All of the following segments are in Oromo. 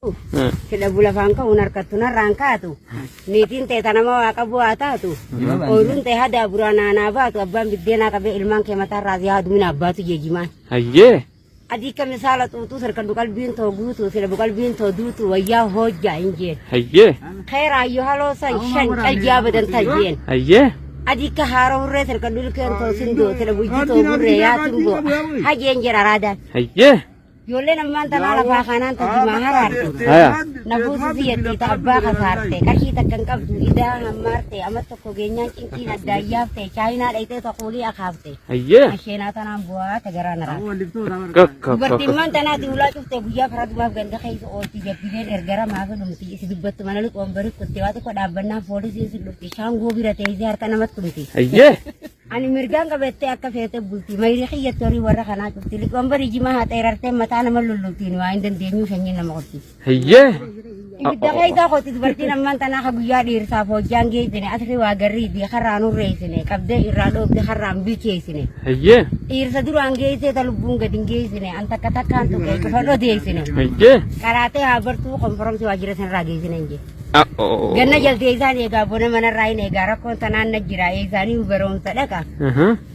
Sila bulafan ka unar katuna rangka tu. Nitin te tanama ka buata tu. Orun te hada burana na ba tu abban bidena ka be ilman ke mata razia dumina abba tu jejiman. Hayye. Adi ka misala tu sarkan dukal bin to gutu sila bukal bin to dutu waya hojja inje. Hayye. Khaira ayu halo san shan aljaba dan tajien. Hayye. Adi ka haro re sarkan dul ken to sindo sila buji to burre ya tumbo. Haje injera rada. Hayye. Yole na manta na la fakanan ta di maharar. Haya. Nabusi siya tita abba ka sarte. Kakita kang kabdu ida marte amat to ko ganyan kinkin at dayafte. China ite to kuli akafte. Hayye. Asyena ta nang buat tagara na. Kak. Bertiman ta na di ulat te buya farat ma ganda kay so ti gapiden ergara ma ga dum ti sidibat manalut ombari ko tiwate ko daban na fodi si sidukti shango birate izar ta namat kumti. Hayye. Ani mirgang ka bete akka fete bulti may rikiyat tori wara kana tili ombari jima hat erarte mata na maluluti no ay dan denyu sanyin na makoti. Hayye. Ibida kay da ko ti berti naman ta na kaguya dir sa fo jange dine atri wagari di karano reisine kabde irado di karam bichesine. Hayye. Ir sa duru angge se talubung gading gesine anta katakan to kay kafado desine. Hayye. Karate habertu konform si wajira sen ragi sine. Oh. Ganna jalti isani ga bona mana rai ne gara ko tanan na jira isani barom sadaka.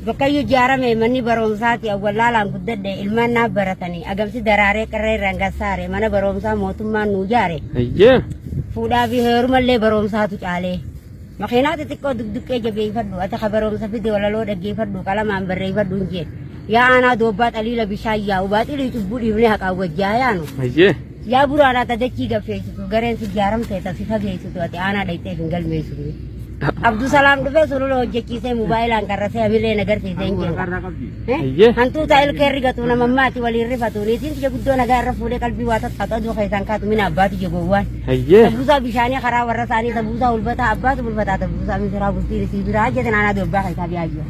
Bakayu jara me mani barom sati awwalala guddade ilman na baratani agam si darare karre rangasare mana barom sa motumma nu jare. Hayye. Fuda bi hermalle barom satu chale. Makina titikko dugdukke jabe faddu ata khabarom sa fide wala lo dagge faddu kala mambarre faddu je. Ya ana dobat alila bishayya ubat ili tubudi ne haka wajaya no. Hayye. Ya burana ta daki ga fesu garen su jaram sai ta sifa ge su to ana dai te fingal me su Abdul Salam do fesu lo jeki sai mobile an karra sai abile nagar sai dengue hantu ta el kerri ga to na mamma ti wali rifa to ni tin je guddo na garra fude kalbi wata ta do kai sanka to mina abati je gowan Hayye. buza bishani khara warra sani ta buza ulbata abbat ulbata ta buza mi sira busti si biraje na na do ba kai ta biaje